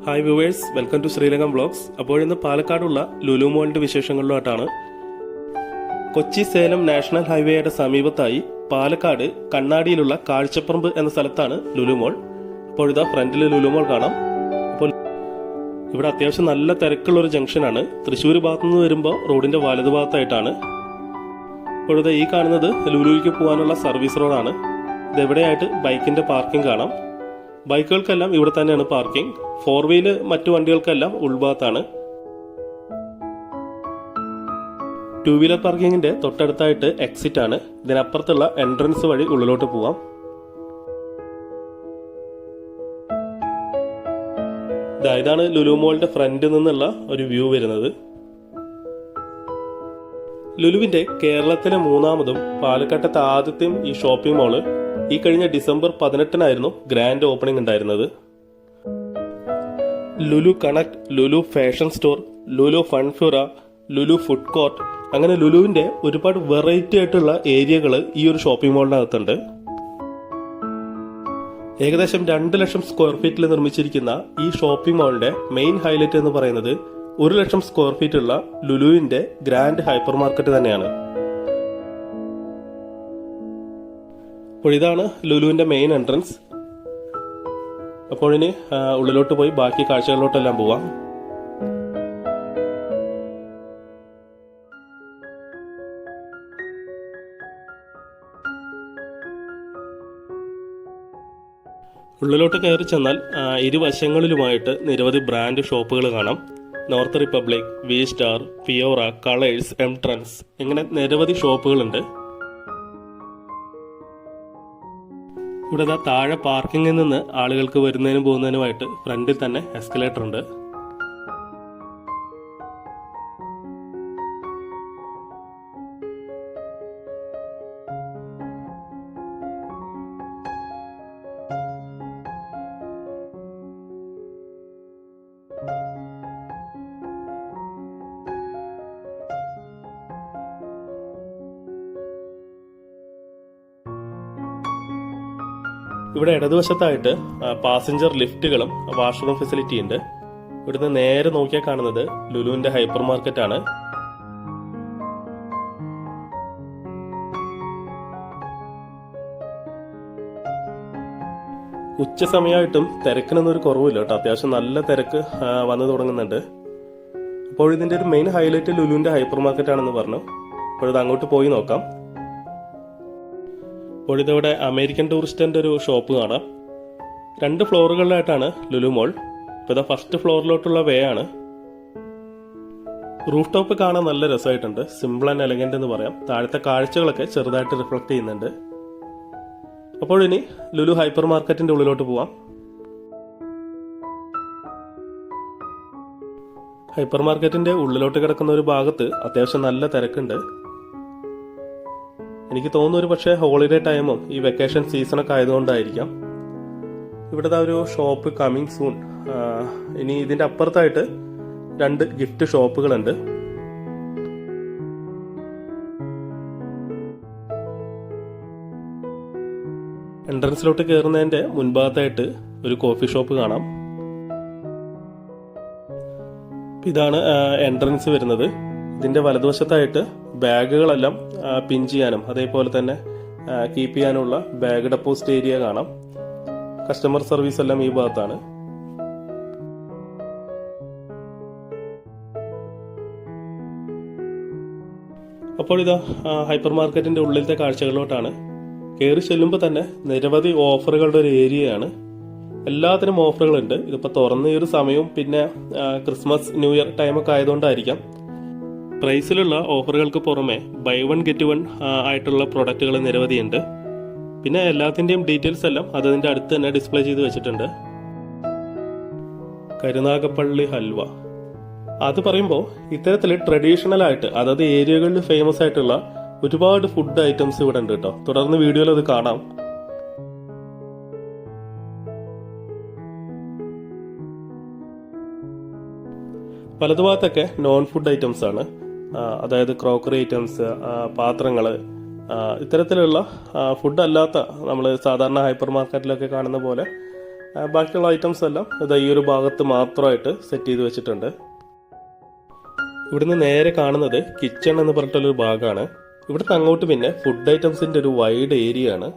Hi viewers, welcome to Sreelankam vlogs. അപ്പോൾ ഇന്ന് പാലക്കാടുള്ള ലുലു മോളിന്റെ വിശേഷങ്ങളിലോട്ടാണ്. കൊച്ചി സേലം നാഷണൽ ഹൈവേയുടെ സമീപത്തായി പാലക്കാട് കണ്ണാടിയിലുള്ള കാഴ്ചപ്പറമ്പ് എന്ന സ്ഥലത്താണ് ലുലു മോൾ. അപ്പോൾ ഇതാ ഫ്രണ്ടിൽ ലുലു മോൾ കാണാം. അപ്പോൾ ഇവിടെ അത്യാവശ്യം നല്ല തിരക്കുള്ള ഒരു ജംഗ്ഷനാണ്. തൃശ്ശൂർ ഭാഗത്തു നിന്ന് വരുമ്പോൾ റോഡിന്റെ വലതുഭാഗത്തായിട്ടാണ്. അപ്പോൾ ഇതാ ഈ കാണുന്നത് ലുലുവിലേക്ക് പോകാനുള്ള സർവീസ് റോഡാണ്. ഇതെവിടെയായിട്ട് ബൈക്കിന്റെ പാർക്കിംഗ് കാണാം. ബൈക്കുകൾക്കെല്ലാം ഇവിടെ തന്നെയാണ് പാർക്കിംഗ്. 4 വീല് മറ്റു വണ്ടികൾക്കെല്ലാം ഉൾഭാഗത്താണ്. 2 വീലർ പാർക്കിങ്ങിന്റെ തൊട്ടടുത്തായിട്ട് എക്സിറ്റ് ആണ്. ഇതിനപ്പുറത്തുള്ള എൻട്രൻസ് വഴി ഉള്ളിലോട്ട് പോവാം. ഇതാണ് ലുലു മോളിന്റെ ഫ്രണ്ടിൽ നിന്നുള്ള ഒരു വ്യൂ വരുന്നത്. ലുലുവിന്റെ കേരളത്തിലെ 3ാമതും പാലക്കാട്ടത്തെ ആദ്യത്തെയും ഈ ഷോപ്പിംഗ് മോള് ഈ കഴിഞ്ഞ ഡിസംബർ 18-നായിരുന്നു ഗ്രാൻഡ് ഓപ്പണിംഗ് ഉണ്ടായിരുന്നത്. Lulu connect, Lulu fashion store, Lulu Funtura, Lulu food court, അങ്ങനെ ലുലുവിന്റെ ഒരുപാട് വെറൈറ്റി ആയിട്ടുള്ള ഏരിയകൾ ഈ ഒരു ഷോപ്പിംഗ് മോളിനകത്തുണ്ട്. ഏകദേശം 2 ലക്ഷം സ്ക്വയർ ഫീറ്റിൽ നിർമ്മിച്ചിരിക്കുന്ന ഈ ഷോപ്പിംഗ് മോളിന്റെ മെയിൻ ഹൈലൈറ്റ് എന്ന് പറയുന്നത് 1 ലക്ഷം സ്ക്വയർ ഫീറ്റ് ഉള്ള ലുലുവിന്റെ ഗ്രാൻഡ് ഹൈപ്പർ മാർക്കറ്റ് തന്നെയാണ്. അപ്പോൾ ഇതാണ് ലുലുവിന്റെ മെയിൻ എൻട്രൻസ്. അപ്പോൾ ഇനി ഉള്ളിലോട്ട് പോയി ബാക്കി കാഴ്ചകളിലോട്ടെല്ലാം പോവാം. ഉള്ളിലോട്ട് കയറി ചെന്നാൽ ഇരുവശങ്ങളിലുമായിട്ട് നിരവധി ബ്രാൻഡ് ഷോപ്പുകൾ കാണാം. North republic, V star, Fiora, colours, എംട്രൻസ്, ഇങ്ങനെ നിരവധി ഷോപ്പുകളുണ്ട്. ഇവിടെ താഴെ പാർക്കിങ്ങിൽ നിന്ന് ആളുകൾക്ക് വരുന്നതിനും പോകുന്നതിനുമായിട്ട് ഫ്രണ്ടിൽ തന്നെ എസ്കലേറ്റർ ഉണ്ട്. ഇവിടെ ഇടതുവശത്തായിട്ട് പാസഞ്ചർ ലിഫ്റ്റുകളും വാഷ്റൂം ഫെസിലിറ്റി ഉണ്ട്. ഇവിടുന്ന് നേരെ നോക്കിയാൽ കാണുന്നത് ലുലുവിന്റെ ഹൈപ്പർ മാർക്കറ്റ് ആണ്. ഉച്ച സമയമായിട്ടും തിരക്കിനൊന്നും ഒരു കുറവില്ല കേട്ടോ. അത്യാവശ്യം നല്ല തിരക്ക് വന്നു തുടങ്ങുന്നുണ്ട്. അപ്പോൾ ഇതിന്റെ ഒരു മെയിൻ ഹൈലൈറ്റ് ലുലുവിന്റെ ഹൈപ്പർ മാർക്കറ്റ് ആണെന്ന് പറഞ്ഞു. അപ്പോൾ ഇത് അങ്ങോട്ട് പോയി നോക്കാം. അപ്പോൾ ഇതവിടെ അമേരിക്കൻ ടൂറിസ്റ്റിന്റെ ഒരു ഷോപ്പ് കാണാം. 2 ഫ്ലോറുകളിലായിട്ടാണ് ലുലു മോൾ. ഇപ്പോൾ ഇതാ ഫസ്റ്റ് ഫ്ലോറിലോട്ടുള്ള വേ ആണ്. റൂഫ് ടോപ്പ് കാണാൻ നല്ല രസമായിട്ടുണ്ട്. സിമ്പിൾ ആൻഡ് എലഗന്റ് എന്ന് പറയാം. താഴത്തെ കാഴ്ചകളൊക്കെ ചെറുതായിട്ട് റിഫ്ലക്ട് ചെയ്യുന്നുണ്ട്. അപ്പോൾ ഇനി ലുലു ഹൈപ്പർ മാർക്കറ്റിന്റെ ഉള്ളിലോട്ട് പോവാം. ഹൈപ്പർ മാർക്കറ്റിന്റെ ഉള്ളിലോട്ട് കിടക്കുന്ന ഒരു ഭാഗത്ത് അത്യാവശ്യം നല്ല തിരക്കുണ്ട്. എനിക്ക് തോന്നുന്നു ഒരു പക്ഷേ ഹോളിഡേ ടൈമും ഈ വെക്കേഷൻ സീസണൊക്കെ ആയതുകൊണ്ടായിരിക്കാം. ഇവിടെ ഒരു ഷോപ്പ് കമ്മിങ് സൂൺ. ഇനി ഇതിന്റെ അപ്പുറത്തായിട്ട് 2 ഗിഫ്റ്റ് ഷോപ്പുകളുണ്ട്. എൻട്രൻസിലോട്ട് കയറുന്നതിന്റെ മുൻഭാഗത്തായിട്ട് ഒരു കോഫി ഷോപ്പ് കാണാം. ഇതാണ് എൻട്രൻസ് വരുന്നത്. ഇതിന്റെ വലതുവശത്തായിട്ട് ബാഗുകളെല്ലാം പിൻ ചെയ്യാനും അതേപോലെ തന്നെ കീപ്പ് ചെയ്യാനുള്ള ബാഗ് ഡെപ്പോസിറ്റ് ഏരിയ കാണാം. കസ്റ്റമർ സർവീസ് എല്ലാം ഈ ഭാഗത്താണ്. അപ്പോൾ ഇതാ ഹൈപ്പർ മാർക്കറ്റിന്റെ ഉള്ളിലത്തെ കാഴ്ചകളിലോട്ടാണ്. കയറി ചെല്ലുമ്പോൾ തന്നെ നിരവധി ഓഫറുകളുടെ ഒരു ഏരിയയാണ്. എല്ലാത്തിനും ഓഫറുകളുണ്ട്. ഇതിപ്പോൾ തുറന്ന ഈ ഒരു സമയവും പിന്നെ ക്രിസ്മസ് ന്യൂ ഇയർ ടൈമൊക്കെ ആയതുകൊണ്ടായിരിക്കാം. പ്രൈസിലുള്ള ഓഫറുകൾക്ക് പുറമെ ബൈ 1 ഗെറ്റ് 1 ആയിട്ടുള്ള പ്രൊഡക്റ്റുകൾ നിരവധിയുണ്ട്. പിന്നെ എല്ലാത്തിന്റെയും ഡീറ്റെയിൽസ് എല്ലാം അതിന്റെ അടുത്ത് തന്നെ ഡിസ്പ്ലേ ചെയ്ത് വെച്ചിട്ടുണ്ട്. കരുനാഗപ്പള്ളി ഹൽവ അത് പറയുമ്പോൾ ഇത്തരത്തിൽ ട്രഡീഷണൽ ആയിട്ട് അതായത് ഏരിയകളിൽ ഫേമസ് ആയിട്ടുള്ള ഒരുപാട് ഫുഡ് ഐറ്റംസ് ഇവിടെ ഉണ്ട് കേട്ടോ. തുടർന്ന് വീഡിയോയിൽ അത് കാണാം. വലതുഭാഗത്തൊക്കെ നോൺ ഫുഡ് ഐറ്റംസ് ആണ്. അതായത് ക്രോക്കറി ഐറ്റംസ്, പാത്രങ്ങൾ, ഇത്തരത്തിലുള്ള ഫുഡ് അല്ലാത്ത നമ്മൾ സാധാരണ ഹൈപ്പർ മാർക്കറ്റിലൊക്കെ കാണുന്ന പോലെ ബാക്കിയുള്ള ഐറ്റംസ് എല്ലാം ഇത് ഈ ഒരു ഭാഗത്ത് മാത്രമായിട്ട് സെറ്റ് ചെയ്ത് വെച്ചിട്ടുണ്ട്. ഇവിടുന്ന് നേരെ കാണുന്നത് കിച്ചൺ എന്ന് പറഞ്ഞിട്ടുള്ളൊരു ഭാഗമാണ്. ഇവിടുത്തെ അങ്ങോട്ട് പിന്നെ ഫുഡ് ഐറ്റംസിൻ്റെ ഒരു വൈഡ് ഏരിയ ആണ്.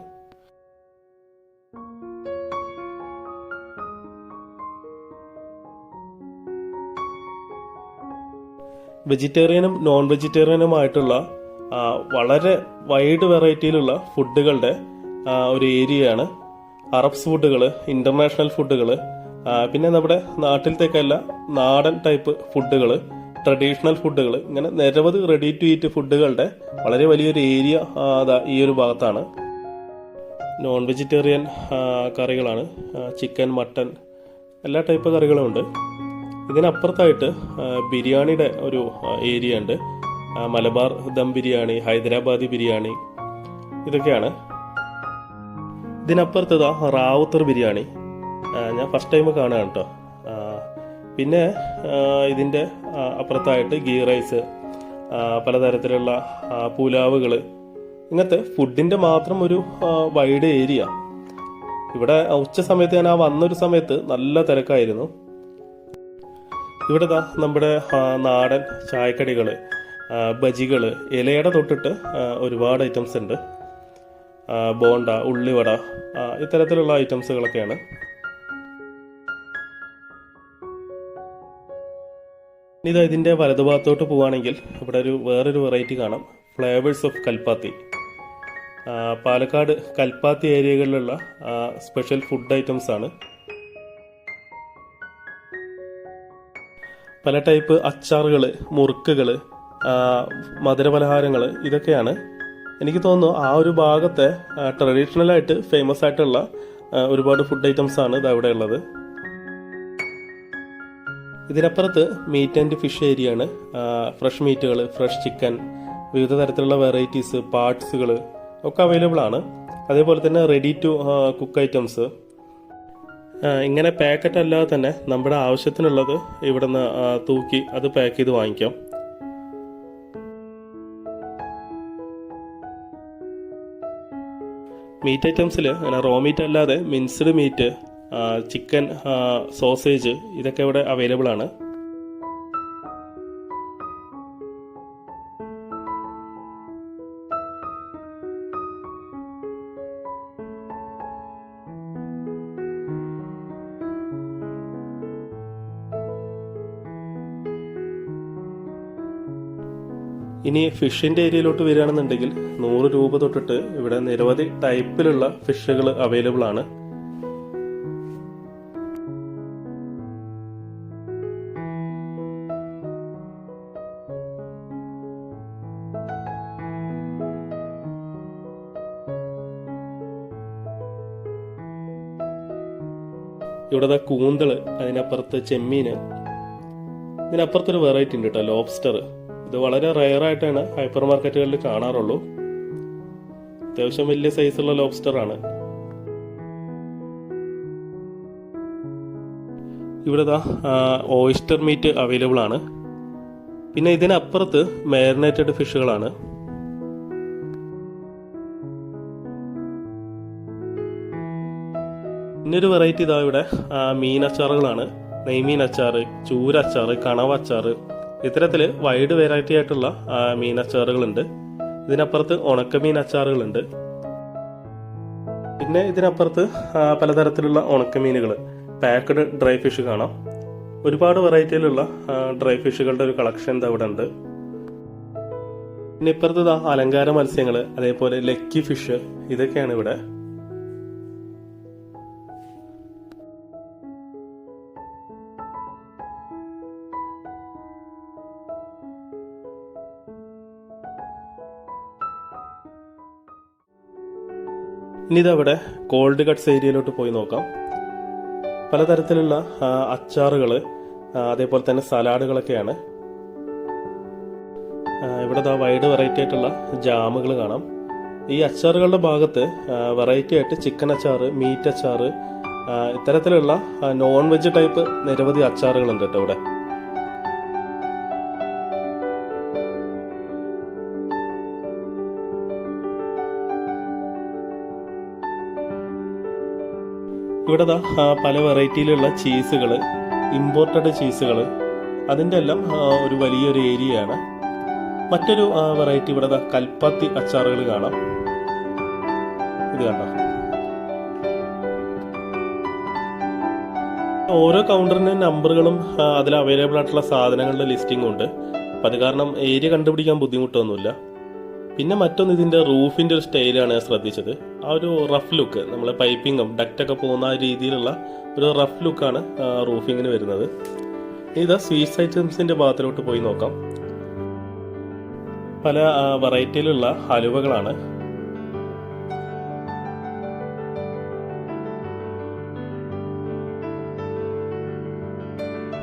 വെജിറ്റേറിയനും നോൺ വെജിറ്റേറിയനുമായിട്ടുള്ള വളരെ വൈഡ് വെറൈറ്റിയിലുള്ള ഫുഡുകളുടെ ഒരു ഏരിയയാണ്. അറബ്സ് ഫുഡുകൾ, ഇന്റർനാഷണൽ ഫുഡുകൾ, പിന്നെ നമ്മുടെ നാട്ടിലത്തേക്കല്ല നാടൻ ടൈപ്പ് ഫുഡുകൾ, ട്രഡീഷണൽ ഫുഡുകൾ, ഇങ്ങനെ നിരവധി റെഡി ടു ഈറ്റ് ഫുഡുകളുടെ വളരെ വലിയൊരു ഏരിയ ഈ ഒരു ഭാഗത്താണ്. നോൺ വെജിറ്റേറിയൻ കറികളാണ്, ചിക്കൻ, മട്ടൻ, എല്ലാ ടൈപ്പ് കറികളും ഉണ്ട്. ഇതിനപ്പുറത്തായിട്ട് ബിരിയാണിയുടെ ഒരു ഏരിയ ഉണ്ട്. മലബാർ ദം ബിരിയാണി, ഹൈദരാബാദി ബിരിയാണി, ഇതൊക്കെയാണ്. ഇതിനപ്പുറത്തതാ റാവുത്തർ ബിരിയാണി, ഞാൻ ഫസ്റ്റ് ടൈം കാണുകയാണ് കേട്ടോ. പിന്നെ ഇതിൻ്റെ അപ്പുറത്തായിട്ട് ഗീ റൈസ്, പലതരത്തിലുള്ള പുലാവുകൾ, ഇങ്ങനത്തെ ഫുഡിൻ്റെ മാത്രം ഒരു വൈഡ് ഏരിയ. ഇവിടെ ഉച്ച സമയത്ത് ഞാൻ വന്നൊരു സമയത്ത് നല്ല തിരക്കായിരുന്നു. ഇവിടെ നമ്മുടെ നാടൻ ചായക്കടികൾ, ബജികൾ, ഇലയുടെ തൊട്ടിട്ട് ഒരുപാട് ഐറ്റംസ് ഉണ്ട്. ബോണ്ട, ഉള്ളിവട, ഇത്തരത്തിലുള്ള ഐറ്റംസുകളൊക്കെയാണ്. ഇതിൻ്റെ വലതുഭാഗത്തോട്ട് പോവുകയാണെങ്കിൽ ഇവിടെ വേറൊരു വെറൈറ്റി കാണാം, ഫ്ലേവേഴ്സ് ഓഫ് കൽപ്പാത്തി. പാലക്കാട് കൽപ്പാത്തി ഏരിയകളിലുള്ള സ്പെഷ്യൽ ഫുഡ് ഐറ്റംസ് ആണ്. പല ടൈപ്പ് അച്ചാറുകൾ, മുറുക്കുകൾ, മധുരപലഹാരങ്ങൾ, ഇതൊക്കെയാണ്. എനിക്ക് തോന്നുന്നു ആ ഒരു ഭാഗത്തെ ട്രഡീഷണലായിട്ട് ഫേമസ് ആയിട്ടുള്ള ഒരുപാട് ഫുഡ് ഐറ്റംസ് ആണ് ഇത് അവിടെ ഉള്ളത്. ഇതിനപ്പുറത്ത് മീറ്റ് ആൻഡ് ഫിഷ് ഏരിയ ആണ്. ഫ്രഷ് മീറ്റുകൾ, ഫ്രഷ് ചിക്കൻ, വിവിധ തരത്തിലുള്ള വെറൈറ്റീസ്, പാർട്സുകൾ ഒക്കെ അവൈലബിൾ ആണ്. അതേപോലെ തന്നെ റെഡി ടു കുക്ക് ഐറ്റംസ്. ഇങ്ങനെ പാക്കറ്റ് അല്ലാതെ തന്നെ നമ്മുടെ ആവശ്യത്തിനുള്ളത് ഇവിടെ നിന്ന് തൂക്കി അത് പാക്ക് ചെയ്ത് വാങ്ങിക്കാം. മീറ്റ് ഐറ്റംസിൽ അങ്ങനെ റോ മീറ്റ് അല്ലാതെ മിൻസ്ഡ് മീറ്റ്, ചിക്കൻ, സോസേജ്, ഇതൊക്കെ ഇവിടെ അവൈലബിൾ ആണ്. ഇനി ഫിഷിൻ്റെ ഏരിയയിലോട്ട് വരികയാണെന്നുണ്ടെങ്കിൽ 100 രൂപ തൊട്ടിട്ട് ഇവിടെ നിരവധി ടൈപ്പിലുള്ള ഫിഷുകൾ അവൈലബിൾ ആണ്. ഇവിടെ കൂന്തള്, അതിനപ്പുറത്ത് ചെമ്മീന്, ഇതിനപ്പുറത്തൊരു വെറൈറ്റി ഉണ്ട് കേട്ടോ, ലോബ്സ്റ്റർ. ഇത് വളരെ റെയർ ആയിട്ടാണ് ഹൈപ്പർ മാർക്കറ്റുകളിൽ കാണാറുള്ളൂ. അത്യാവശ്യം വലിയ സൈസുള്ള ലോബ്സ്റ്റർ ആണ്. ഇവിടെ ഓയിസ്റ്റർ മീറ്റ് അവൈലബിൾ ആണ്. പിന്നെ ഇതിനപ്പുറത്ത് മാരിനേറ്റഡ് ഫിഷുകളാണ്. പിന്നൊരു വെറൈറ്റി ഇവിടെ മീൻ അച്ചാറുകളാണ്. നെയ്മീൻ അച്ചാറ്, ചൂര അച്ചാറ്, കണവ അച്ചാറ്, ഇത്തരത്തിൽ വൈഡ് വെറൈറ്റി ആയിട്ടുള്ള മീൻ അച്ചാറുകളുണ്ട്. ഇതിനപ്പുറത്ത് ഉണക്കമീൻ അച്ചാറുകളുണ്ട്. പിന്നെ ഇതിനപ്പുറത്ത് പലതരത്തിലുള്ള ഉണക്കമീനുകൾ, പാക്ക്ഡ് ഡ്രൈ ഫിഷ് കാണാം. ഒരുപാട് വെറൈറ്റിയിലുള്ള ഡ്രൈ ഫിഷുകളുടെ ഒരു കളക്ഷൻ ഇവിടെ ഉണ്ട്. പിന്നെ ഇപ്പുറത്ത് അലങ്കാര മത്സ്യങ്ങൾ, അതേപോലെ ലക്കി ഫിഷ്, ഇതൊക്കെയാണ് ഇവിടെ. ഇനി ഇതവിടെ കോൾഡ് കട്ട്സ് ഏരിയയിലോട്ട് പോയി നോക്കാം. പലതരത്തിലുള്ള അച്ചാറുകൾ, അതേപോലെ തന്നെ സലാഡുകളൊക്കെയാണ്. ഇവിടെ വൈഡ് വെറൈറ്റി ആയിട്ടുള്ള ജാമുകൾ കാണാം. ഈ അച്ചാറുകളുടെ ഭാഗത്ത് വെറൈറ്റി ആയിട്ട് ചിക്കൻ അച്ചാറ്, മീറ്റ് അച്ചാറ്, ഇത്തരത്തിലുള്ള നോൺ വെജ് ടൈപ്പ് നിരവധി അച്ചാറുകളുണ്ട് കേട്ടോ ഇവിടെ. ഇവിടെ ദാ പല വെറൈറ്റിയിലുള്ള ചീസുകൾ, ഇമ്പോർട്ടഡ് ചീസുകൾ, അതിൻ്റെ എല്ലാം ഒരു വലിയൊരു ഏരിയയാണ്. മറ്റൊരു വെറൈറ്റി ഇവിടെ ദാ കൽപ്പാത്തി അച്ചാറുകൾ കാണാം. ഇത് കണ്ടോ. ഓരോ കൗണ്ടറിന് നമ്പറുകളും അതിൽ അവൈലബിൾ ആയിട്ടുള്ള സാധനങ്ങളുടെ ലിസ്റ്റിംഗും ഉണ്ട്. അപ്പം അത് കാരണം ഏരിയ കണ്ടുപിടിക്കാൻ ബുദ്ധിമുട്ടൊന്നുമില്ല. പിന്നെ മറ്റൊന്ന് ഇതിൻ്റെ റൂഫിൻ്റെ ഒരു സ്റ്റൈലാണ് ഞാൻ ശ്രദ്ധിച്ചത്. ആ ഒരു റഫ് ലുക്ക്, നമ്മളെ പൈപ്പിങ്ങും ഡക്റ്റൊക്കെ പോകുന്ന ആ രീതിയിലുള്ള ഒരു റഫ് ലുക്കാണ് റൂഫിങ്ങിന് വരുന്നത്. ഇത് സ്വീറ്റ്സ് ഐറ്റംസിൻ്റെ ഭാഗത്തിലോട്ട് പോയി നോക്കാം. പല വെറൈറ്റിയിലുള്ള ഹലുവകളാണ്.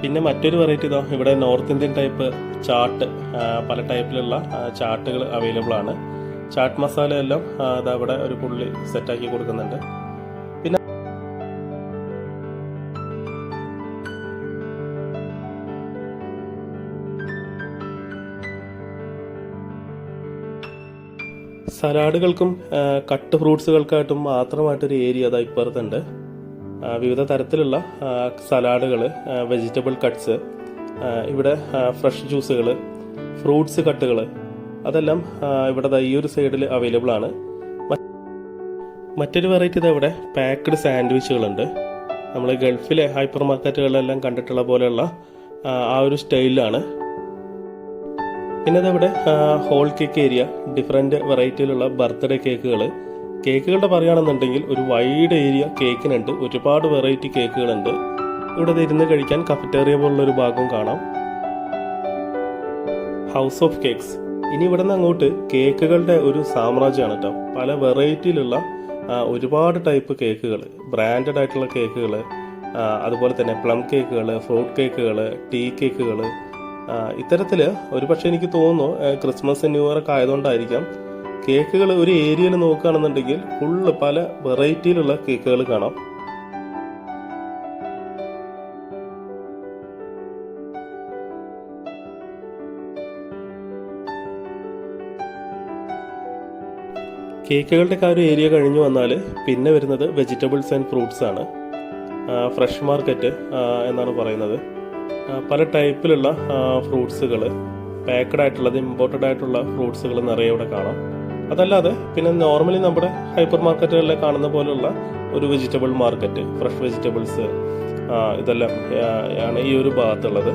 പിന്നെ മറ്റൊരു വെറൈറ്റി ഇതാ ഇവിടെ നോർത്ത് ഇന്ത്യൻ ടൈപ്പ് ചാട്ട്, പല ടൈപ്പിലുള്ള ചാട്ടുകൾ അവൈലബിൾ ആണ്. ചാട്ട് മസാല എല്ലാം അതാ ഇവിടെ ഒരു പുള്ളി സെറ്റാക്കി കൊടുക്കുന്നുണ്ട്. പിന്നെ സലാഡുകൾക്കും കട്ട് ഫ്രൂട്ട്സുകൾക്കായിട്ടും മാത്രമായിട്ടൊരു ഏരിയ അതാ ഇപ്പുറത്തുണ്ട്. വിവിധ തരത്തിലുള്ള സലാഡുകൾ, വെജിറ്റബിൾ കട്ട്സ്, ഇവിടെ ഫ്രഷ് ജ്യൂസുകൾ, ഫ്രൂട്ട്സ് കട്ടുകൾ, അതെല്ലാം ഇവിടെ ഈ ഒരു സൈഡിൽ അവൈലബിൾ ആണ്. മറ്റൊരു വെറൈറ്റി ഇതാ ഇവിടെ പാക്ക്ഡ് സാൻഡ്വിച്ചുകളുണ്ട്. നമ്മൾ ഗൾഫിലെ ഹൈപ്പർ മാർക്കറ്റുകളിലെല്ലാം കണ്ടിട്ടുള്ള പോലെയുള്ള ആ ഒരു സ്റ്റൈലിലാണ്. പിന്നെ അതവിടെ ഹോൾ കേക്ക് ഏരിയ, ഡിഫറെൻറ്റ് വെറൈറ്റിയിലുള്ള ബർത്ത്ഡേ കേക്കുകളുടെ പറയുകയാണെന്നുണ്ടെങ്കിൽ ഒരു വൈഡ് ഏരിയ കേക്കിനുണ്ട്. ഒരുപാട് വെറൈറ്റി കേക്കുകളുണ്ട്. ഇവിടെ ഇരുന്ന് കഴിക്കാൻ കഫറ്റേറിയ പോലുള്ളൊരു ഭാഗവും കാണാം. House of cakes. ഇനി ഇവിടെ നിന്ന് അങ്ങോട്ട് കേക്കുകളുടെ ഒരു സാമ്രാജ്യമാണ് കേട്ടോ. പല വെറൈറ്റിയിലുള്ള ഒരുപാട് ടൈപ്പ് കേക്കുകൾ, ബ്രാൻഡഡ് ആയിട്ടുള്ള കേക്കുകൾ, അതുപോലെ തന്നെ പ്ലം കേക്കുകൾ, ഫ്രൂട്ട് കേക്കുകൾ, ടീ കേക്കുകൾ, ഇത്തരത്തിൽ ഒരുപക്ഷെ എനിക്ക് തോന്നുന്നു ക്രിസ്മസ് ന്യൂ ഇയർ ഒക്കെ ആയതുകൊണ്ടായിരിക്കാം കേക്കുകൾ ഒരു ഏരിയയിൽ നോക്കുകയാണെന്നുണ്ടെങ്കിൽ ഫുള്ള് പല വെറൈറ്റിയിലുള്ള കേക്കുകൾ കാണാം. കേക്കുകളുടെ ഒരു ഏരിയ കഴിഞ്ഞു വന്നാൽ പിന്നെ വരുന്നത് വെജിറ്റബിൾസ് ആൻഡ് ഫ്രൂട്ട്സ് ആണ്. ഫ്രഷ് മാർക്കറ്റ് എന്നാണ് പറയുന്നത്. പല ടൈപ്പിലുള്ള ഫ്രൂട്ട്സുകൾ, പാക്കഡ് ആയിട്ടുള്ളത്, ഇമ്പോർട്ടഡ് ആയിട്ടുള്ള ഫ്രൂട്ട്സുകൾ നിറയെ ഇവിടെ കാണാം. അതല്ലാതെ പിന്നെ നോർമലി നമ്മുടെ ഹൈപ്പർ മാർക്കറ്റുകളിൽ കാണുന്ന പോലുള്ള ഒരു വെജിറ്റബിൾ മാർക്കറ്റ്, ഫ്രഷ് വെജിറ്റബിൾസ്, ഇതെല്ലാം ആണ് ഈ ഒരു ഭാഗത്തുള്ളത്.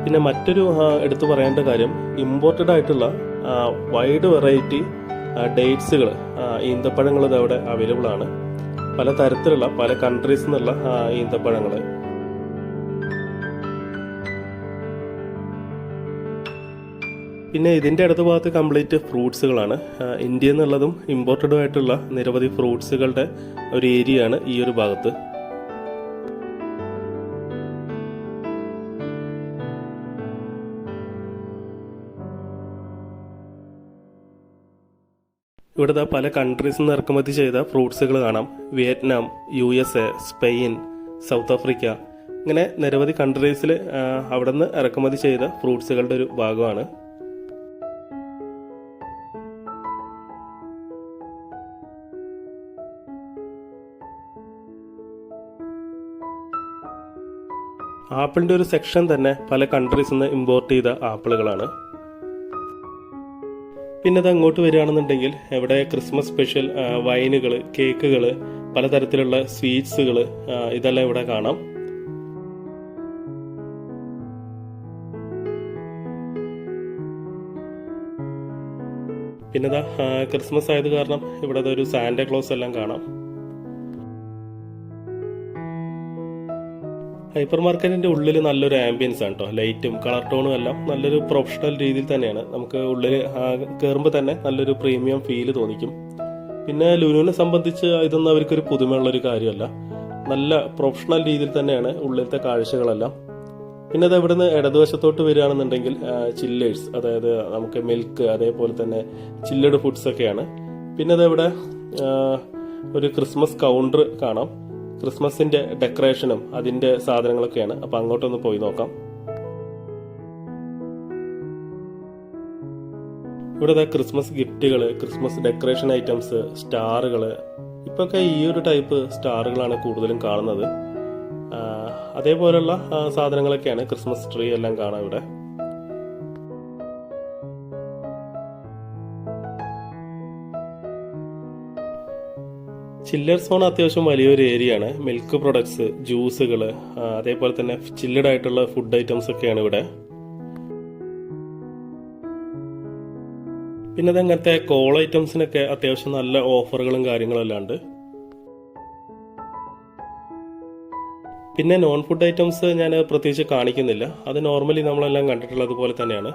പിന്നെ മറ്റൊരു എടുത്തു പറയേണ്ട കാര്യം, ഇമ്പോർട്ടഡ് ആയിട്ടുള്ള വൈഡ് വെറൈറ്റി ഡേറ്റ്സുകൾ, ഈന്തപ്പഴങ്ങൾ ഇതവിടെ അവൈലബിൾ ആണ്. പല തരത്തിലുള്ള, പല കൺട്രീസിൽ നിന്നുള്ള ഈന്തപ്പഴങ്ങൾ. പിന്നെ ഇതിൻ്റെ അടുത്ത ഭാഗത്ത് കംപ്ലീറ്റ് ഫ്രൂട്ട്സുകളാണ്. ഇന്ത്യയിൽ നിന്നുള്ളതും ഇമ്പോർട്ടഡും ആയിട്ടുള്ള നിരവധി ഫ്രൂട്ട്സുകളുടെ ഒരു ഏരിയയാണ് ഈ ഒരു ഭാഗത്ത്. ഇവിടുത്തെ പല കൺട്രീസിൽ നിന്ന് ഇറക്കുമതി ചെയ്ത ഫ്രൂട്ട്സുകൾ കാണാം. Vietnam, USA, Spain, south Africa, ഇങ്ങനെ നിരവധി കൺട്രീസിൽ അവിടെ നിന്ന് ഇറക്കുമതി ചെയ്ത ഫ്രൂട്ട്സുകളുടെ ഒരു ഭാഗമാണ്. ആപ്പിളിൻ്റെ ഒരു സെക്ഷൻ തന്നെ പല കൺട്രീസിൽ നിന്ന് ഇമ്പോർട്ട് ചെയ്ത ആപ്പിളുകളാണ്. പിന്നെ അത് അങ്ങോട്ട് വരികയാണെന്നുണ്ടെങ്കിൽ ഇവിടെ ക്രിസ്മസ് സ്പെഷ്യൽ വൈനുകൾ, കേക്കുകൾ, പലതരത്തിലുള്ള സ്വീറ്റ്സുകൾ, ഇതെല്ലാം ഇവിടെ കാണാം. പിന്നെ ക്രിസ്മസ് ആയത് കാരണം ഇവിടെ ഒരു സാന്റാ ക്ലോസ് എല്ലാം കാണാം. ഹൈപ്പർ മാർക്കറ്റിന്റെ ഉള്ളിൽ നല്ലൊരു ആംബിയൻസ് ആണ് കേട്ടോ. ലൈറ്റും കളർ ടോണും എല്ലാം നല്ലൊരു പ്രൊഫഷണൽ രീതിയിൽ തന്നെയാണ്. നമുക്ക് ഉള്ളിൽ കയറുമ്പോൾ തന്നെ നല്ലൊരു പ്രീമിയം ഫീല് തോന്നിക്കും. പിന്നെ ലുലുവിനെ സംബന്ധിച്ച് ഇതൊന്നും അവർക്കൊരു പുതുമയുള്ളൊരു കാര്യമല്ല. നല്ല പ്രൊഫഷണൽ രീതിയിൽ തന്നെയാണ് ഉള്ളിലത്തെ കാഴ്ചകളെല്ലാം. പിന്നെ അത് ഇവിടുന്ന് ഇടതുവശത്തോട്ട് വരികയാണെന്നുണ്ടെങ്കിൽ ചില്ലേഴ്സ്, അതായത് നമുക്ക് മിൽക്ക്, അതേപോലെ തന്നെ ചില്ലഡ് ഫുഡ്സ് ഒക്കെയാണ്. പിന്നെ അതവിടെ ഒരു ക്രിസ്മസ് കൗണ്ടർ കാണാം. ക്രിസ്മസിന്റെ ഡെക്കറേഷനും അതിന്റെ സാധനങ്ങളൊക്കെയാണ്. അപ്പൊ അങ്ങോട്ടൊന്ന് പോയി നോക്കാം. ഇവിടെ ക്രിസ്മസ് ഗിഫ്റ്റുകൾ, ക്രിസ്മസ് ഡെക്കറേഷൻ ഐറ്റംസ്, സ്റ്റാറുകൾ, ഇപ്പോഴൊക്കെ ഈ ഒരു ടൈപ്പ് സ്റ്റാറുകളാണ് കൂടുതലും കാണുന്നത്. അതേപോലുള്ള സാധനങ്ങളൊക്കെയാണ് ക്രിസ്മസ് ട്രീ എല്ലാം കാണാം ഇവിടെ. ചില്ലർ സോൺ അത്യാവശ്യം വലിയൊരു ഏരിയ ആണ്. മിൽക്ക് പ്രൊഡക്ട്സ്, ജ്യൂസുകൾ, അതേപോലെ തന്നെ ചില്ലഡ് ആയിട്ടുള്ള ഫുഡ് ഐറ്റംസ് ഒക്കെയാണ് ഇവിടെ. പിന്നെ അതങ്ങനത്തെ കോൾ ഐറ്റംസിനൊക്കെ അത്യാവശ്യം നല്ല ഓഫറുകളും കാര്യങ്ങളും എല്ലാം ഉണ്ട്. പിന്നെ നോൺ ഫുഡ് ഐറ്റംസ് ഞാൻ പ്രത്യേകിച്ച് കാണിക്കുന്നില്ല, അത് നോർമലി നമ്മളെല്ലാം കണ്ടിട്ടുള്ളത് പോലെ തന്നെയാണ്.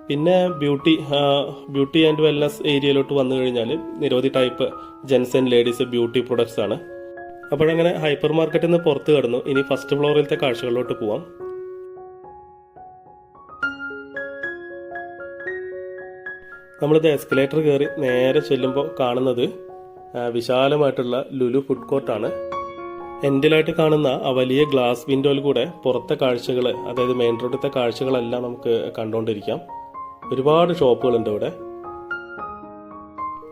പിന്നെ ബ്യൂട്ടി ആൻഡ് വെൽനസ് ഏരിയയിലോട്ട് വന്നു കഴിഞ്ഞാൽ നിരവധി type gents and ladies beauty products ആണ്. അപ്പോഴങ്ങനെ ഹൈപ്പർ മാർക്കറ്റിൽ നിന്ന് പുറത്ത് കടന്നു. ഇനി ഫസ്റ്റ് ഫ്ലോറിലത്തെ കാഴ്ചകളിലോട്ട് പോവാം. നമ്മളിത് എസ്കലേറ്റർ കയറി നേരെ ചെല്ലുമ്പോൾ കാണുന്നത് വിശാലമായിട്ടുള്ള ലുലു ഫുഡ് കോർട്ടാണ്. എൻഡിലായിട്ട് കാണുന്ന ആ വലിയ ഗ്ലാസ് വിൻഡോയിൽ കൂടെ പുറത്തെ കാഴ്ചകൾ, അതായത് മെയിൻ റോഡിലത്തെ കാഴ്ചകളെല്ലാം നമുക്ക് കണ്ടുകൊണ്ടിരിക്കാം. ഒരുപാട് ഷോപ്പുകളുണ്ട് ഇവിടെ.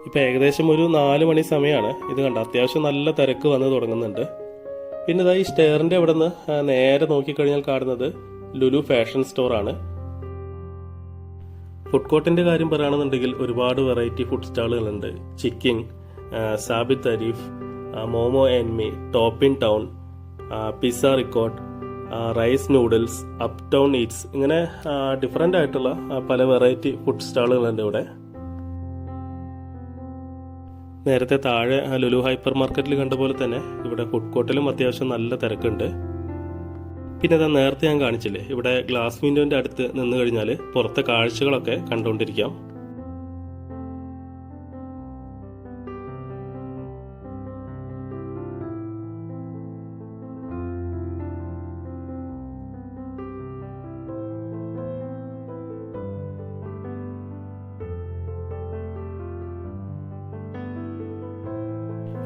ഇപ്പം ഏകദേശം ഒരു 4 മണി സമയമാണ്. ഇത് കണ്ട അത്യാവശ്യം നല്ല തിരക്ക് വന്ന് തുടങ്ങുന്നുണ്ട്. പിന്നെ ഇതാ ഈ സ്റ്റെയറിൻ്റെ അവിടെ നിന്ന് നേരെ നോക്കിക്കഴിഞ്ഞാൽ കാണുന്നത് ലുലു ഫാഷൻ സ്റ്റോറാണ്. ഫുഡ് കോർട്ടിൻ്റെ കാര്യം പറയുകയാണെന്നുണ്ടെങ്കിൽ ഒരുപാട് വെറൈറ്റി ഫുഡ് സ്റ്റാളുകളുണ്ട്. ചിക്കിൻ, സാബിത് താരീഫ്, momo and me, top in town, pizza record, rice noodles, up town eats, ഇങ്ങനെ ഡിഫറെൻ്റ് ആയിട്ടുള്ള പല വെറൈറ്റി ഫുഡ് സ്റ്റാളുകളുണ്ട് ഇവിടെ. നേരത്തെ താഴെ ലുലു ഹൈപ്പർ മാർക്കറ്റിൽ കണ്ട പോലെ തന്നെ ഇവിടെ ഫുഡ് കോർട്ടിലും അത്യാവശ്യം നല്ല തിരക്കുണ്ട്. പിന്നെ അതാ നേരത്തെ ഞാൻ കാണിച്ചില്ലേ, ഇവിടെ ഗ്ലാസ് വിൻഡോൻ്റെ അടുത്ത് നിന്ന് കഴിഞ്ഞാൽ പുറത്തെ കാഴ്ചകളൊക്കെ കണ്ടുകൊണ്ടിരിക്കാം.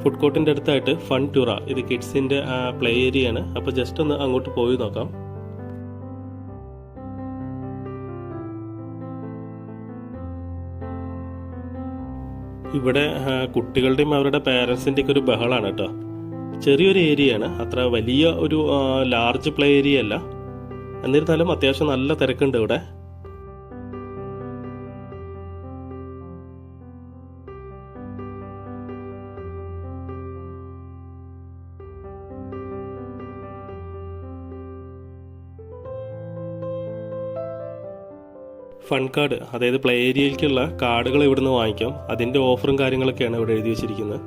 ഫുഡ് കോർട്ടിൻ്റെ അടുത്തായിട്ട് ഫൺ ടൂറ, ഇത് കിഡ്സിൻ്റെ പ്ലേ ഏരിയ ആണ്. അപ്പോൾ ജസ്റ്റ് ഒന്ന് അങ്ങോട്ട് പോയി നോക്കാം. ഇവിടെ കുട്ടികളുടെയും അവരുടെ പാരൻസിൻ്റെയൊക്കെ ഒരു ബഹളാണ് കേട്ടോ. ചെറിയൊരു ഏരിയ ആണ്, അത്ര വലിയ ഒരു ലാർജ് പ്ലേ ഏരിയ അല്ല. എന്നിരുന്നാലും അത്യാവശ്യം നല്ല തിരക്കുണ്ട് ഇവിടെ. ഫൺ കാർഡ്, അതായത് പ്ലേ ഏരിയയിലേക്കുള്ള കാർഡുകൾ ഇവിടുന്ന് വാങ്ങിക്കാം. അതിൻ്റെ ഓഫറും കാര്യങ്ങളൊക്കെയാണ് ഇവിടെ എഴുതി വെച്ചിരിക്കുന്നത്.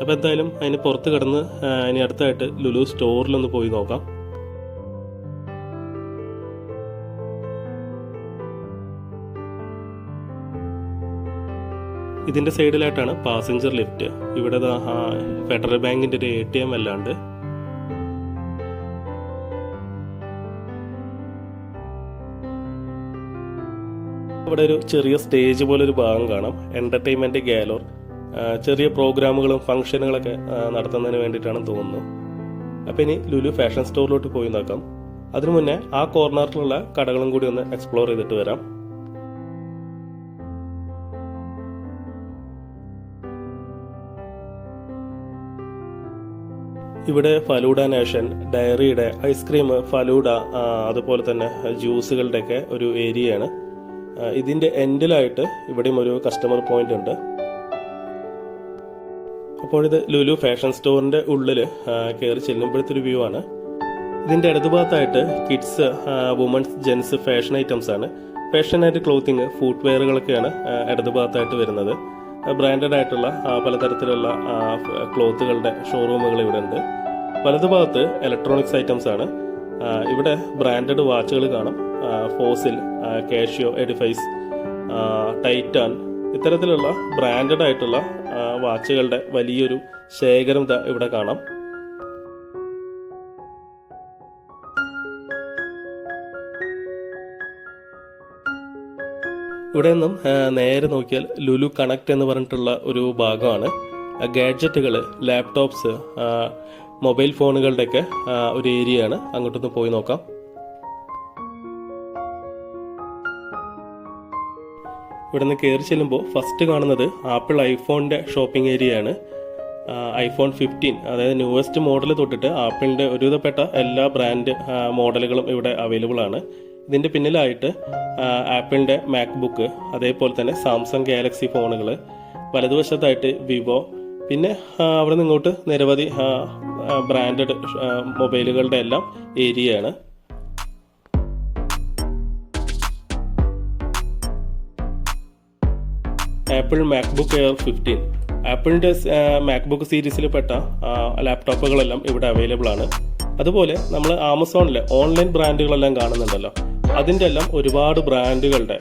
അപ്പോൾ എന്തായാലും അതിന് പുറത്ത് കിടന്ന് ഇനി അടുത്തായിട്ട് ലുലു സ്റ്റോറിലൊന്ന് പോയി നോക്കാം. ഇതിൻ്റെ സൈഡിലായിട്ടാണ് പാസഞ്ചർ ലിഫ്റ്റ്. ഇവിടെ ഫെഡറൽ ബാങ്കിൻ്റെ ഒരു ATM എല്ലാം ഉണ്ട്. ഇവിടെ ഒരു ചെറിയ സ്റ്റേജ് പോലെ ഒരു ഭാഗം കാണാം. എൻ്റർടൈൻമെൻറ്റ് ഗാലർ, ചെറിയ പ്രോഗ്രാമുകളും ഫംഗ്ഷനുകളൊക്കെ നടത്തുന്നതിന് വേണ്ടിയിട്ടാണെന്ന് തോന്നുന്നു. അപ്പോൾ ഇനി ലുലു ഫാഷൻ സ്റ്റോറിലോട്ട് പോയി നോക്കാം. അതിനു മുന്നേ ആ കോർണറിലുള്ള കടകളും കൂടി ഒന്ന് എക്സ്പ്ലോർ ചെയ്തിട്ട് വരാം. ഇവിടെ ഫലൂഡ നേഷൻ, ഡയറിയുടെ, ഐസ്ക്രീം, ഫലൂഡ, അതുപോലെ തന്നെ ജ്യൂസുകളുടെയൊക്കെ ഒരു ഏരിയയാണ്. ഇതിൻ്റെ എൻഡിലായിട്ട് ഇവിടെയും ഒരു കസ്റ്റമർ പോയിന്റ് ഉണ്ട്. അപ്പോൾ ഇത് ലുലു ഫാഷൻ സ്റ്റോറിൻ്റെ ഉള്ളിൽ കയറി ചെല്ലുമ്പോഴത്തെ ഒരു വ്യൂ ആണ്. ഇതിൻ്റെ ഇടതുഭാഗത്തായിട്ട് kids, women's, gents fashion items ആണ്. ഫാഷൻ ആൻഡ് ക്ലോത്തിങ്, ഫുഡ് വെയറുകളൊക്കെയാണ് ഇടതുഭാഗത്തായിട്ട് വരുന്നത്. ബ്രാൻഡഡ് ആയിട്ടുള്ള പലതരത്തിലുള്ള ക്ലോത്തുകളുടെ ഷോറൂമുകൾ ഇവിടെ ഉണ്ട്. വലതുഭാഗത്ത് ഇലക്ട്രോണിക്സ് ഐറ്റംസ് ആണ്. ഇവിടെ ബ്രാൻഡഡ് വാച്ചുകൾ കാണാം. ഫോസിൽ, കാഷ്യോ, എഡിഫൈസ്, ടൈറ്റാൻ, ഇത്തരത്തിലുള്ള ബ്രാൻഡഡ് ആയിട്ടുള്ള വാച്ചുകളുടെ വലിയൊരു ശേഖരം ഇവിടെ കാണാം. ഇവിടെ നിന്നും നേരെ നോക്കിയാൽ ലുലു കണക്ട് എന്ന് പറഞ്ഞിട്ടുള്ള ഒരു ഭാഗമാണ്. ഗാഡ്ജറ്റുകൾ, ലാപ്ടോപ്സ്, മൊബൈൽ ഫോണുകളുടെയൊക്കെ ഒരു ഏരിയയാണ്. അങ്ങോട്ടൊന്ന് പോയി നോക്കാം. ഇവിടെ നിന്ന് കയറി ചെല്ലുമ്പോൾ ഫസ്റ്റ് കാണുന്നത് ആപ്പിൾ ഐഫോണിൻ്റെ ഷോപ്പിംഗ് ഏരിയ ആണ്. ഐഫോൺ 15 അതായത് ന്യൂവസ്റ്റ് മോഡൽ തൊട്ടിട്ട് ആപ്പിളിൻ്റെ ഒരുവിധപ്പെട്ട എല്ലാ ബ്രാൻഡ് മോഡലുകളും ഇവിടെ അവൈലബിൾ ആണ്. ഇതിൻ്റെ പിന്നിലായിട്ട് ആപ്പിളിൻ്റെ മാക്ബുക്ക്, അതേപോലെ തന്നെ സാംസങ് ഗാലക്സി ഫോണുകൾ, വലതുവശത്തായിട്ട് വിവോ, പിന്നെ അവിടെ നിന്ന് ഇങ്ങോട്ട് നിരവധി ബ്രാൻഡഡ് മൊബൈലുകളുടെ എല്ലാം ഏരിയയാണ്. ആപ്പിൾ മാക്ബുക്ക് എയർ 15, ആപ്പിളിൻ്റെ മാക്ബുക്ക് സീരീസിൽ പെട്ട ലാപ്ടോപ്പുകളെല്ലാം ഇവിടെ അവൈലബിൾ ആണ്. അതുപോലെ നമ്മൾ ആമസോണിലെ ഓൺലൈൻ ബ്രാൻഡുകളെല്ലാം കാണുന്നുണ്ടല്ലോ, അതിൻ്റെ എല്ലാം ഒരുപാട് ബ്രാൻഡുകളുടെ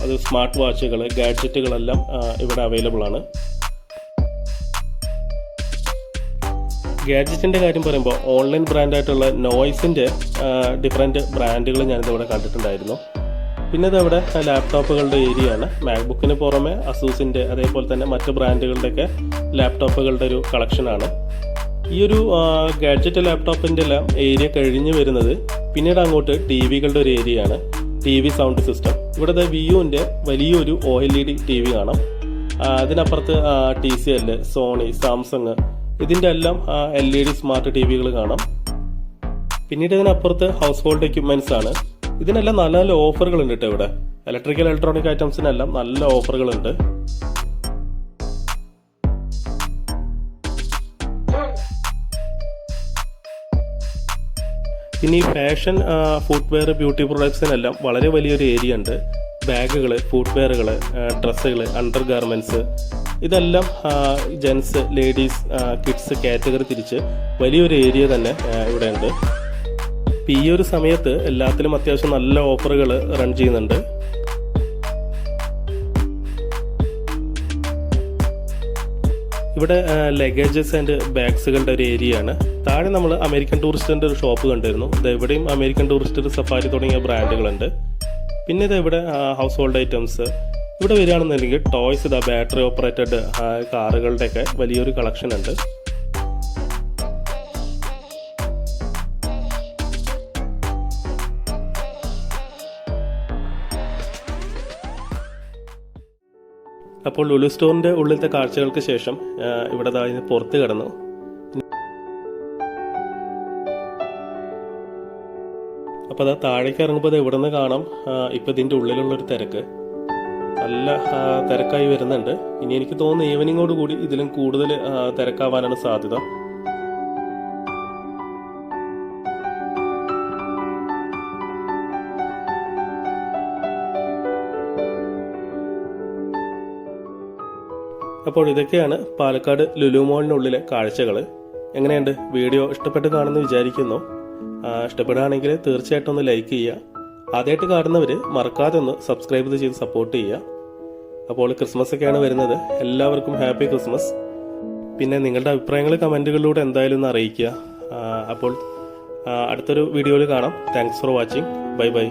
അത് സ്മാർട്ട് വാച്ചുകൾ, ഗാഡ്ജറ്റുകളെല്ലാം ഇവിടെ അവൈലബിൾ ആണ്. ഗാഡ്ജറ്റിൻ്റെ കാര്യം പറയുമ്പോൾ ഓൺലൈൻ ബ്രാൻഡായിട്ടുള്ള നോയ്സിൻ്റെ ഡിഫറെൻറ്റ് ബ്രാൻഡുകൾ ഞാനിതിവിടെ കണ്ടിട്ടുണ്ടായിരുന്നു. പിന്നെ ഇതവിടെ ലാപ്ടോപ്പുകളുടെ ഏരിയയാണ്. മാക്ബുക്കിന് പുറമെ അസൂസിൻ്റെ, അതേപോലെ തന്നെ മറ്റ് ബ്രാൻഡുകളുടെയൊക്കെ ലാപ്ടോപ്പുകളുടെ ഒരു കളക്ഷനാണ്. ഈ ഒരു ഗാഡ്ജറ്റ് ലാപ്ടോപ്പിൻ്റെ എല്ലാം ഏരിയ കഴിഞ്ഞ് വരുന്നത് പിന്നീട് അങ്ങോട്ട് ടി വികളുടെ ഒരു ഏരിയയാണ്. T V sound system. ഇവിടെ വിയുവിൻ്റെ വലിയൊരു OLED ടി വി കാണാം. അതിനപ്പുറത്ത് TCL, സോണി, സാംസങ്, ഇതിൻ്റെ എല്ലാം LED സ്മാർട്ട് ടി വികൾ കാണാം. പിന്നീട് ഇതിനപ്പുറത്ത് ഹൗസ് ഹോൾഡ് എക്യുപ്മെൻറ്റ്സ് ആണ്. ഇതിനെല്ലാം നല്ല നല്ല ഓഫറുകളുണ്ട് കേട്ടോ. ഇവിടെ ഇലക്ട്രിക്കൽ ഇലക്ട്രോണിക് ഐറ്റംസിനെല്ലാം നല്ല ഓഫറുകളുണ്ട്. പിന്നെ ഈ ഫാഷൻ, ഫുട്വെയർ, ബ്യൂട്ടി പ്രൊഡക്ട്സിനെല്ലാം വളരെ വലിയൊരു ഏരിയ ഉണ്ട്. ബാഗുകൾ, ഫുട്വെയറുകൾ, ഡ്രസ്സുകൾ, അണ്ടർ ഗാർമെൻറ്റ്സ്, ഇതെല്ലാം ജെൻസ്, ലേഡീസ്, കിഡ്സ് കാറ്റഗറി തിരിച്ച് വലിയൊരു ഏരിയ തന്നെ ഇവിടെ ഉണ്ട്. ഈ ഒരു സമയത്ത് എല്ലാത്തിലും അത്യാവശ്യം നല്ല ഓഫറുകൾ റൺ ചെയ്യുന്നുണ്ട്. ഇവിടെ ലഗേജസ് ആൻഡ് ബാഗ്സുകളുടെ ഒരു ഏരിയ ആണ്. താഴെ നമ്മൾ അമേരിക്കൻ ടൂറിസ്റ്റിൻ്റെ ഒരു ഷോപ്പ് കണ്ടിരുന്നു. ഇത് എവിടെയും അമേരിക്കൻ ടൂറിസ്റ്റ്, സഫാരി തുടങ്ങിയ ബ്രാൻഡുകളുണ്ട്. പിന്നെ ഇത് ഇവിടെ ഹൗസ് ഹോൾഡ് ഐറ്റംസ്. ഇവിടെ വരികയാണെന്നുണ്ടെങ്കിൽ ടോയ്സ്, ബാറ്ററി ഓപ്പറേറ്റഡ് കാറുകളുടെയൊക്കെ വലിയൊരു കളക്ഷൻ ഉണ്ട്. അപ്പോൾ ലുലു സ്റ്റോറിൻ്റെ ഉള്ളിലത്തെ കാഴ്ചകൾക്ക് ശേഷം ഇവിടെ പുറത്ത് കിടന്നു. അപ്പോൾ അതാ താഴേക്ക് ഇറങ്ങുമ്പോൾ ഇവിടെ നിന്ന് കാണാം ഇപ്പോൾ ഇതിൻ്റെ ഉള്ളിലുള്ളൊരു തിരക്ക് നല്ല തിരക്കായി വരുന്നുണ്ട്. ഇനി എനിക്ക് തോന്നുന്നു ഈവനിങ്ങോട് കൂടി ഇതിലും കൂടുതൽ തിരക്കാവാനാണ് സാധ്യത. അപ്പോൾ ഇതൊക്കെയാണ് പാലക്കാട് ലുലു മോളിനുള്ളിലെ കാഴ്ചകൾ. എങ്ങനെയുണ്ട്? വീഡിയോ ഇഷ്ടപ്പെട്ട് കാണുമെന്ന് വിചാരിക്കുന്നു. ഇഷ്ടപ്പെടുകയാണെങ്കിൽ തീർച്ചയായിട്ടും ഒന്ന് ലൈക്ക് ചെയ്യുക. ആദ്യമായിട്ട് കാണുന്നവർ മറക്കാതെ ഒന്ന് സബ്സ്ക്രൈബ് ചെയ്ത് സപ്പോർട്ട് ചെയ്യുക. അപ്പോൾ ക്രിസ്മസ് ഒക്കെയാണ് വരുന്നത്. എല്ലാവർക്കും ഹാപ്പി ക്രിസ്മസ്. പിന്നെ നിങ്ങളുടെ അഭിപ്രായങ്ങൾ കമൻറ്റുകളിലൂടെ എന്തായാലും ഒന്ന് അറിയിക്കുക. അപ്പോൾ അടുത്തൊരു വീഡിയോയിൽ കാണാം. Thanks for watching. Bye bye.